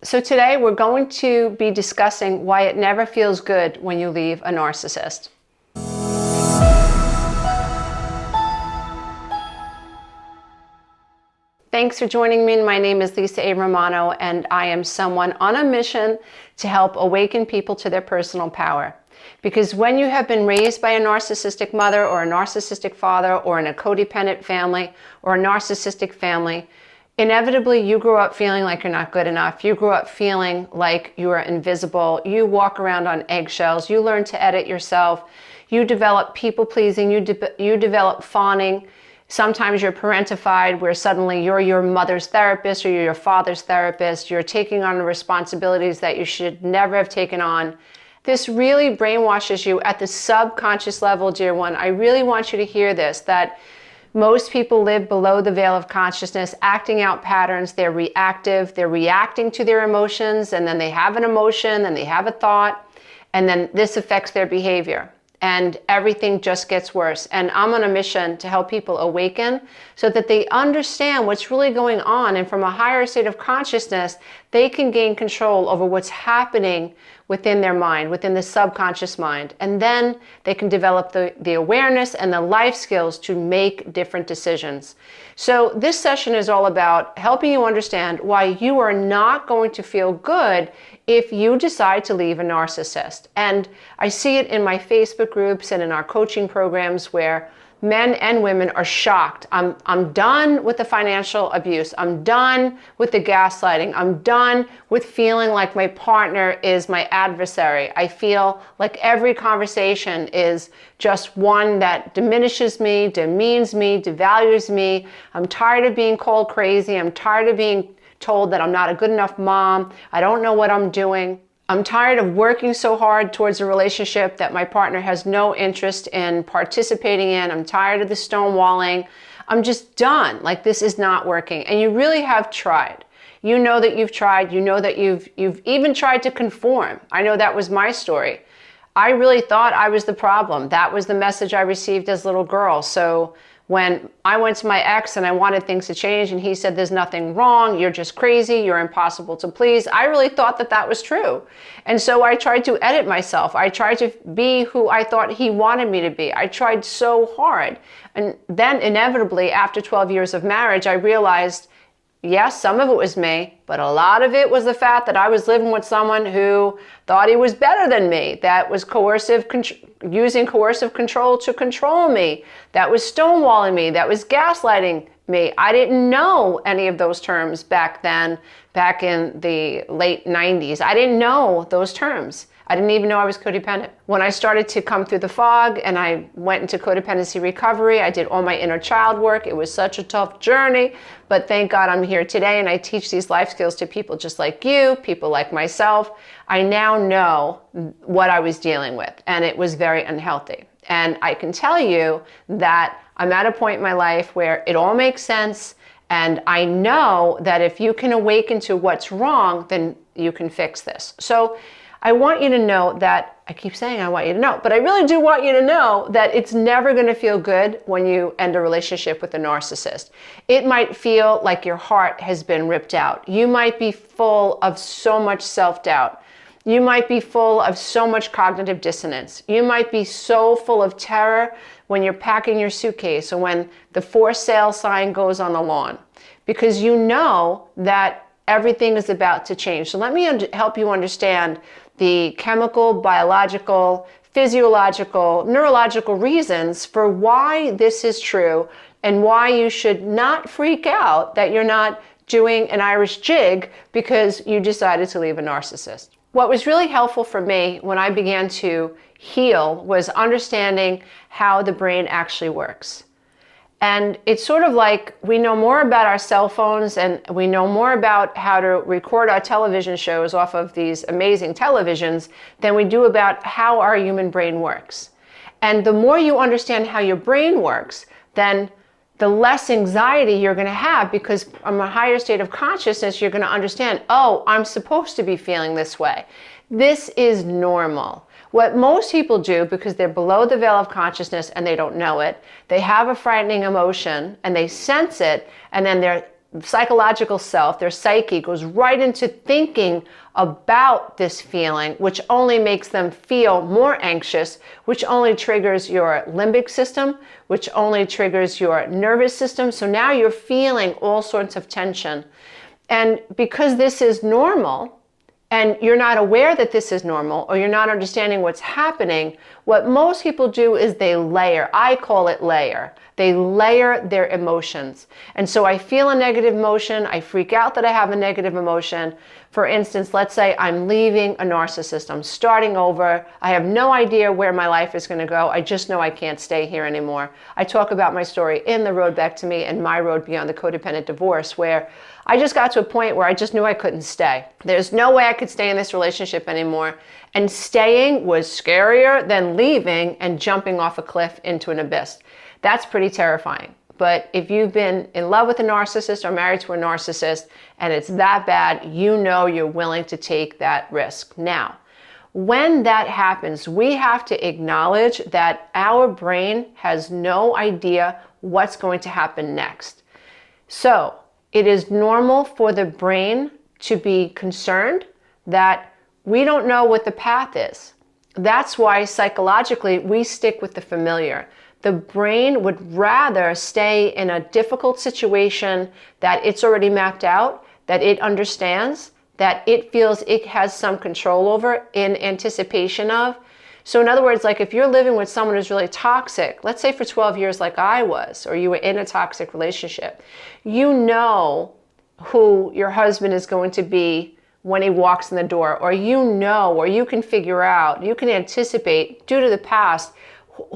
So today we're going to be discussing why it never feels good when you leave a narcissist. Thanks for joining me. My name is Lisa A. Romano, and I am someone on a mission to help awaken people to their personal power. Because when you have been raised by a narcissistic mother or a narcissistic father or in a codependent family or a narcissistic family, inevitably you grew up feeling like you're not good enough. You grew up feeling like you are invisible. You walk around on eggshells. You learn to edit yourself. You develop people-pleasing. You develop fawning. Sometimes you're parentified, where suddenly you're your mother's therapist or you're your father's therapist. You're taking on the responsibilities that you should never have taken on. This really brainwashes you at the subconscious level, dear one. I really want you to hear this, that most people live below the veil of consciousness, acting out patterns. They're reactive. They're reacting to their emotions, and then they have an emotion, and they have a thought, and then this affects their behavior. And everything just gets worse. And I'm on a mission to help people awaken so that they understand what's really going on. And from a higher state of consciousness, they can gain control over what's happening within their mind, within the subconscious mind. And then they can develop the awareness and the life skills to make different decisions. So this session is all about helping you understand why you are not going to feel good if you decide to leave a narcissist. And I see it in my Facebook groups and in our coaching programs where men and women are shocked. I'm done with the financial abuse. I'm done with the gaslighting. I'm done with feeling like my partner is my adversary. I feel like every conversation is just one that diminishes me, demeans me, devalues me. I'm tired of being called crazy. I'm tired of being told that I'm not a good enough mom. I don't know what I'm doing. I'm tired of working so hard towards a relationship that my partner has no interest in participating in. I'm tired of the stonewalling. I'm just done. Like, this is not working. And you really have tried. You know that you've tried. You know that you've even tried to conform. I know that was my story. I really thought I was the problem. That was the message I received as a little girl. So when I went to my ex and I wanted things to change and he said, there's nothing wrong, you're just crazy, you're impossible to please, I really thought that that was true. And so I tried to edit myself. I tried to be who I thought he wanted me to be. I tried so hard. And then inevitably, after 12 years of marriage, I realized, yes, some of it was me, but a lot of it was the fact that I was living with someone who thought he was better than me, that was using coercive control to control me, that was stonewalling me, that was gaslighting me. I didn't know any of those terms back then, back in the late 90s. I didn't know those terms. I didn't even know I was codependent. When I started to come through the fog and I went into codependency recovery, I did all my inner child work. It was such a tough journey, but thank God I'm here today and I teach these life skills to people just like you, people like myself. I now know what I was dealing with, and it was very unhealthy. And I can tell you that I'm at a point in my life where it all makes sense, and I know that if you can awaken to what's wrong, then you can fix this. So I want you to know that, I keep saying I want you to know, but I really do want you to know that it's never going to feel good when you end a relationship with a narcissist. It might feel like your heart has been ripped out. You might be full of so much self-doubt. You might be full of so much cognitive dissonance. You might be so full of terror when you're packing your suitcase or when the for sale sign goes on the lawn, because you know that everything is about to change. So let me help you understand the chemical, biological, physiological, neurological reasons for why this is true and why you should not freak out that you're not doing an Irish jig because you decided to leave a narcissist. What was really helpful for me when I began to heal was understanding how the brain actually works. And it's sort of like we know more about our cell phones and we know more about how to record our television shows off of these amazing televisions than we do about how our human brain works. And the more you understand how your brain works, then the less anxiety you're going to have, because from a higher state of consciousness, you're going to understand, oh, I'm supposed to be feeling this way. This is normal. What most people do, because they're below the veil of consciousness and they don't know it, they have a frightening emotion and they sense it, and then they're psychological self, their psyche, goes right into thinking about this feeling, which only makes them feel more anxious, which only triggers your limbic system, which only triggers your nervous system. So now you're feeling all sorts of tension. And because this is normal, and you're not aware that this is normal, or you're not understanding what's happening, what most people do is they layer. I call it layer. They layer their emotions. And so I feel a negative emotion. I freak out that I have a negative emotion. For instance, let's say I'm leaving a narcissist. I'm starting over. I have no idea where my life is going to go. I just know I can't stay here anymore. I talk about my story in The Road Back to Me and My Road Beyond the Codependent Divorce, where I just got to a point where I just knew I couldn't stay. There's no way I could stay in this relationship anymore. And staying was scarier than leaving and jumping off a cliff into an abyss. That's pretty terrifying. But if you've been in love with a narcissist or married to a narcissist and it's that bad, you know you're willing to take that risk. Now, when that happens, we have to acknowledge that our brain has no idea what's going to happen next. So it is normal for the brain to be concerned that we don't know what the path is. That's why psychologically we stick with the familiar. The brain would rather stay in a difficult situation that it's already mapped out, that it understands, that it feels it has some control over in anticipation of. So in other words, like if you're living with someone who's really toxic, let's say for 12 years like I was, or you were in a toxic relationship, you know who your husband is going to be when he walks in the door, or you know, or you can figure out, you can anticipate due to the past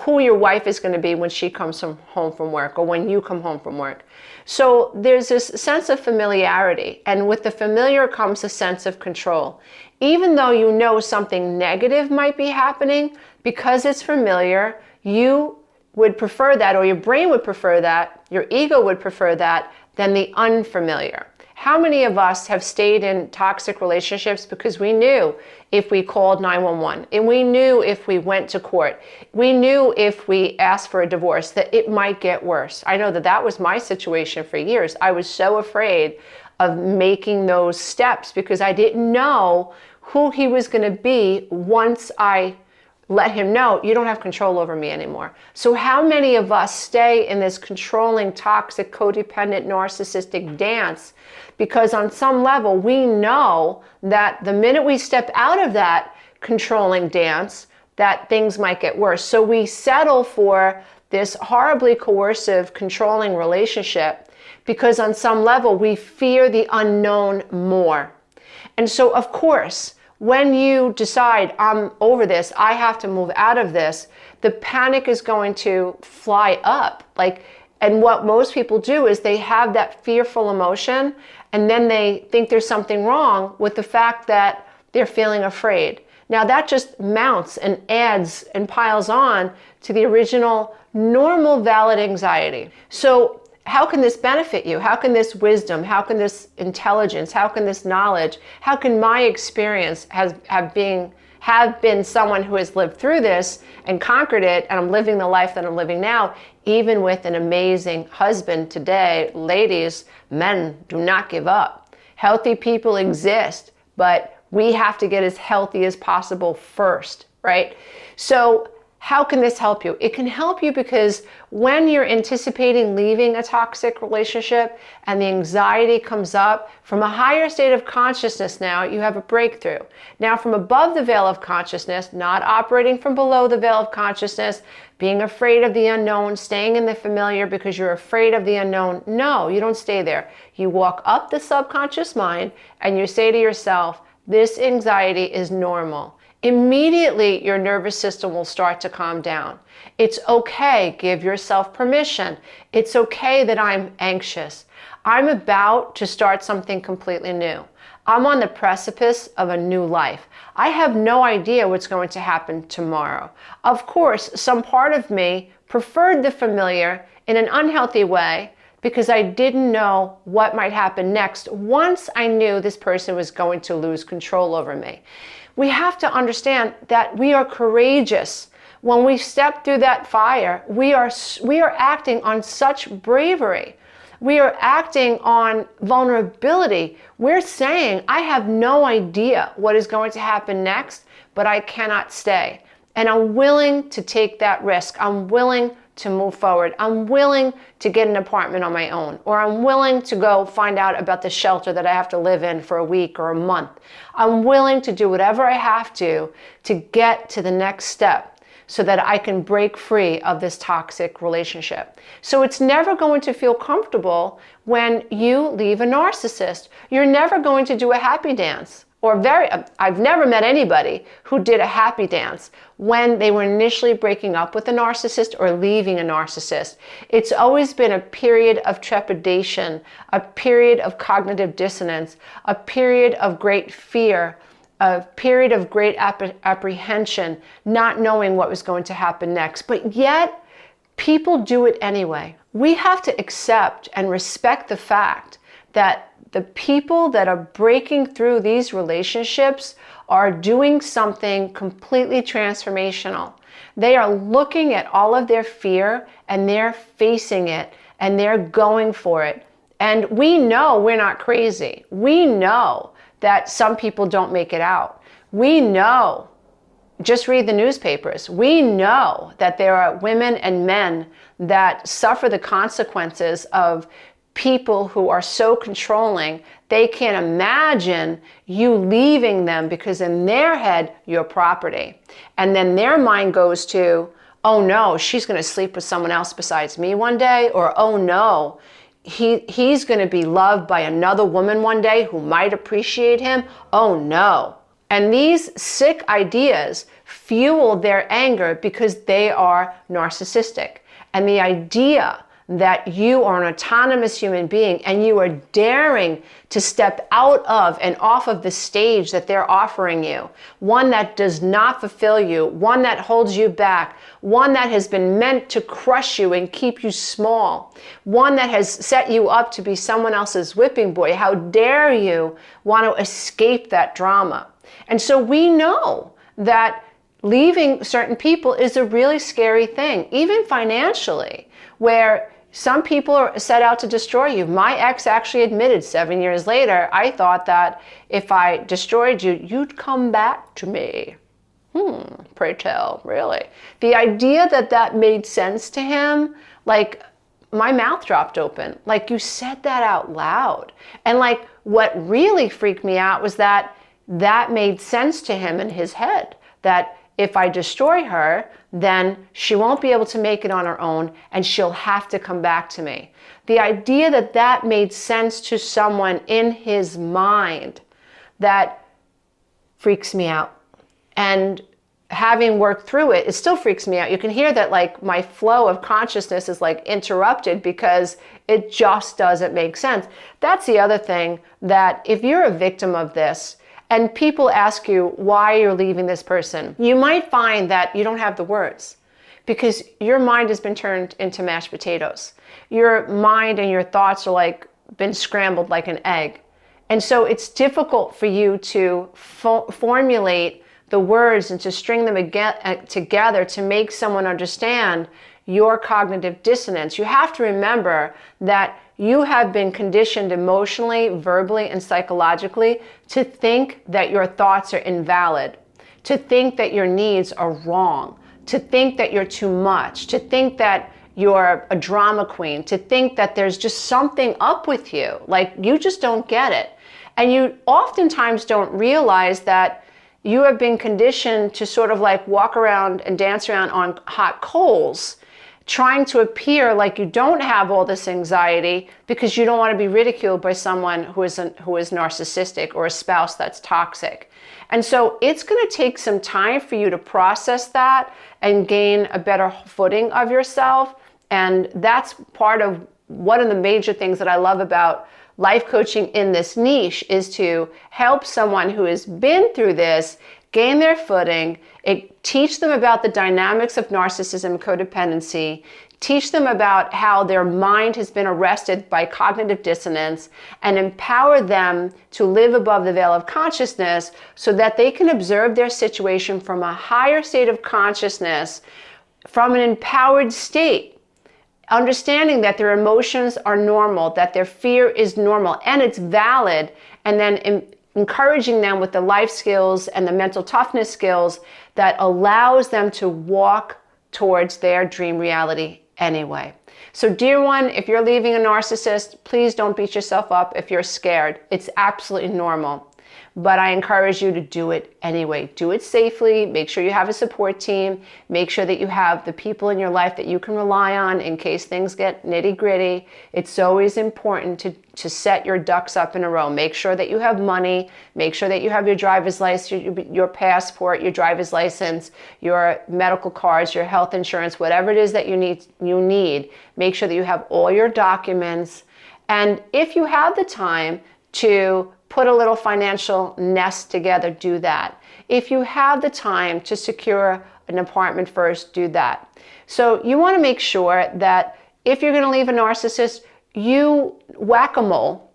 who your wife is going to be when she comes home from work or when you come home from work. So there's this sense of familiarity, and with the familiar comes a sense of control. Even though you know something negative might be happening, because it's familiar, you would prefer that, or your brain would prefer that, your ego would prefer that, than the unfamiliar. How many of us have stayed in toxic relationships because we knew if we called 911, and we knew if we went to court, we knew if we asked for a divorce that it might get worse? I know that that was my situation for years. I was so afraid of making those steps because I didn't know who he was going to be once I let him know, you don't have control over me anymore. So how many of us stay in this controlling, toxic, codependent, narcissistic dance because on some level we know that the minute we step out of that controlling dance, that things might get worse. So we settle for this horribly coercive, controlling relationship because on some level we fear the unknown more. And so of course, when you decide, I'm over this, I have to move out of this, the panic is going to fly up. And what most people do is they have that fearful emotion, and then they think there's something wrong with the fact that they're feeling afraid. Now that just mounts and adds and piles on to the original normal valid anxiety. So how can this benefit you? How can this wisdom, how can this intelligence, how can this knowledge, how can my experience have been someone who has lived through this and conquered it, and I'm living the life that I'm living now, even with an amazing husband today? Ladies, men, do not give up. Healthy people exist, but we have to get as healthy as possible first, right? So how can this help you? It can help you because when you're anticipating leaving a toxic relationship and the anxiety comes up, from a higher state of consciousness now, you have a breakthrough. Now from above the veil of consciousness, not operating from below the veil of consciousness, being afraid of the unknown, staying in the familiar because you're afraid of the unknown. No, you don't stay there. You walk up the subconscious mind and you say to yourself, this anxiety is normal. Immediately, your nervous system will start to calm down. It's okay. Give yourself permission. It's okay that I'm anxious. I'm about to start something completely new. I'm on the precipice of a new life. I have no idea what's going to happen tomorrow. Of course, some part of me preferred the familiar in an unhealthy way because I didn't know what might happen next once I knew this person was going to lose control over me. We have to understand that we are courageous. When we step through that fire, we are acting on such bravery. We are acting on vulnerability. We're saying, I have no idea what is going to happen next, but I cannot stay. And I'm willing to take that risk. I'm willing to move forward. I'm willing to get an apartment on my own, or I'm willing to go find out about the shelter that I have to live in for a week or a month. I'm willing to do whatever I have to get to the next step so that I can break free of this toxic relationship. So it's never going to feel comfortable when you leave a narcissist. You're never going to do a happy dance. I've never met anybody who did a happy dance when they were initially breaking up with a narcissist or leaving a narcissist. It's always been a period of trepidation, a period of cognitive dissonance, a period of great fear, a period of great apprehension, not knowing what was going to happen next. But yet, people do it anyway. We have to accept and respect the fact that the people that are breaking through these relationships are doing something completely transformational. They are looking at all of their fear and they're facing it and they're going for it. And we know we're not crazy. We know that some people don't make it out. We know, just read the newspapers, we know that there are women and men that suffer the consequences of people who are so controlling, they can't imagine you leaving them because in their head, you're property. And then their mind goes to, oh no, she's going to sleep with someone else besides me one day, or oh no, he's going to be loved by another woman one day who might appreciate him. Oh no. And these sick ideas fuel their anger because they are narcissistic. And the idea that you are an autonomous human being and you are daring to step out of and off of the stage that they're offering you, one that does not fulfill you, one that holds you back, one that has been meant to crush you and keep you small, one that has set you up to be someone else's whipping boy. How dare you want to escape that drama? And so we know that leaving certain people is a really scary thing, even financially, where some people are set out to destroy you. My ex actually admitted 7 years later, I thought that if I destroyed you, you'd come back to me. Pray tell, really. The idea that that made sense to him, like my mouth dropped open. Like you said that out loud. And like what really freaked me out was that that made sense to him in his head, that if I destroy her, then she won't be able to make it on her own and she'll have to come back to me. The idea that that made sense to someone in his mind, that freaks me out. And having worked through it, it still freaks me out. You can hear that like my flow of consciousness is like interrupted because it just doesn't make sense. That's the other thing, that if you're a victim of this, and people ask you why you're leaving this person, you might find that you don't have the words because your mind has been turned into mashed potatoes. Your mind and your thoughts are like been scrambled like an egg. And so it's difficult for you to formulate the words and to string them together to make someone understand your cognitive dissonance. You have to remember that you have been conditioned emotionally, verbally, and psychologically to think that your thoughts are invalid, to think that your needs are wrong, to think that you're too much, to think that you're a drama queen, to think that there's just something up with you, like you just don't get it. And you oftentimes don't realize that you have been conditioned to sort of like walk around and dance around on hot coals, trying to appear like you don't have all this anxiety because you don't want to be ridiculed by someone who is narcissistic or a spouse that's toxic. And so it's going to take some time for you to process that and gain a better footing of yourself. And that's part of one of the major things that I love about life coaching in this niche, is to help someone who has been through this gain their footing, teach them about the dynamics of narcissism, codependency, teach them about how their mind has been arrested by cognitive dissonance, and empower them to live above the veil of consciousness so that they can observe their situation from a higher state of consciousness, from an empowered state, understanding that their emotions are normal, that their fear is normal and it's valid, and then encouraging them with the life skills and the mental toughness skills that allows them to walk towards their dream reality anyway. So dear one, if you're leaving a narcissist, please don't beat yourself up if you're scared. It's absolutely normal. But I encourage you to do it anyway. Do it safely. Make sure you have a support team. Make sure that you have the people in your life that you can rely on in case things get nitty gritty. It's always important to set your ducks up in a row. Make sure that you have money. Make sure that you have your driver's license, your passport, your driver's license, your medical cards, your health insurance, whatever it is that you need. Make sure that you have all your documents. And if you have the time to put a little financial nest together, do that. If you have the time to secure an apartment first, do that. So you want to make sure that if you're going to leave a narcissist, you whack-a-mole.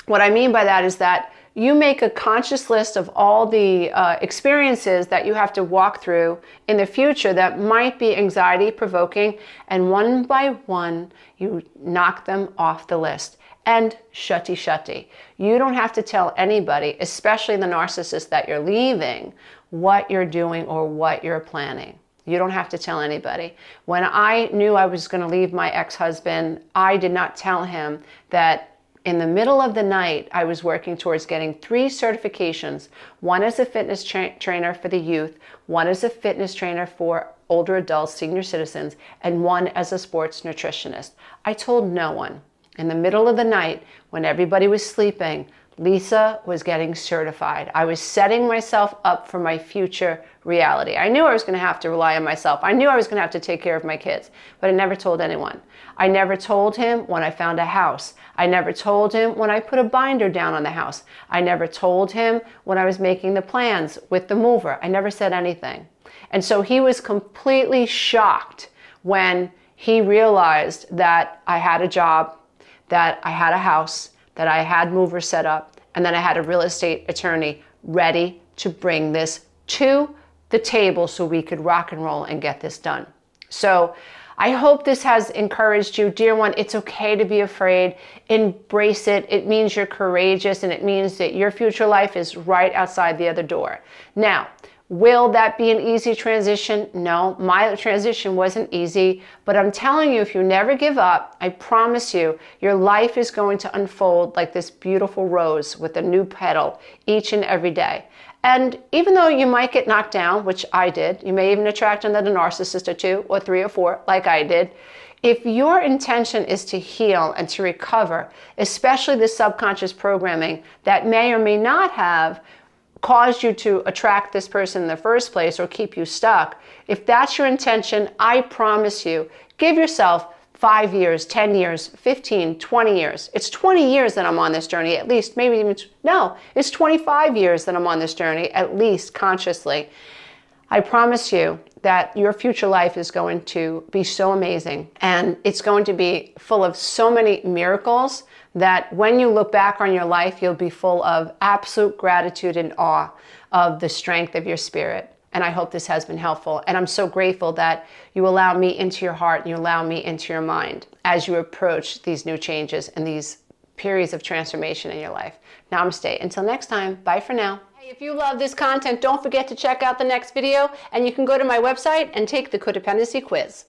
What I mean by that is that you make a conscious list of all the experiences that you have to walk through in the future that might be anxiety provoking, and one by one, you knock them off the list. And shutty. You don't have to tell anybody, especially the narcissist that you're leaving, what you're doing or what you're planning. You don't have to tell anybody. When I knew I was going to leave my ex-husband, I did not tell him that in the middle of the night, I was working towards getting 3 certifications. One as a fitness trainer for the youth, one as a fitness trainer for older adults, senior citizens, and one as a sports nutritionist. I told no one. In the middle of the night, when everybody was sleeping, Lisa was getting certified. I was setting myself up for my future reality. I knew I was going to have to rely on myself. I knew I was going to have to take care of my kids, but I never told anyone. I never told him when I found a house. I never told him when I put a binder down on the house. I never told him when I was making the plans with the mover. I never said anything. And so he was completely shocked when he realized that I had a job, that I had a house, that I had movers set up, and then I had a real estate attorney ready to bring this to the table so we could rock and roll and get this done. So I hope this has encouraged you. Dear one, it's okay to be afraid. Embrace it. It means you're courageous, and it means that your future life is right outside the other door. Now, will that be an easy transition? No, my transition wasn't easy, but I'm telling you, if you never give up, I promise you, your life is going to unfold like this beautiful rose with a new petal each and every day. And even though you might get knocked down, which I did, you may even attract another narcissist or 2 or 3 or 4, like I did. If your intention is to heal and to recover, especially the subconscious programming that may or may not have caused you to attract this person in the first place or keep you stuck, if that's your intention, I promise you, give yourself 5 years, 10 years, 15, 20 years. It's 20 years that I'm on this journey, at least, maybe even, no, it's 25 years that I'm on this journey, at least consciously. I promise you that your future life is going to be so amazing, and it's going to be full of so many miracles that when you look back on your life, you'll be full of absolute gratitude and awe of the strength of your spirit. And I hope this has been helpful. And I'm so grateful that you allow me into your heart and you allow me into your mind as you approach these new changes and these periods of transformation in your life. Namaste. Until next time, bye for now. Hey, if you love this content, don't forget to check out the next video, and you can go to my website and take the codependency quiz.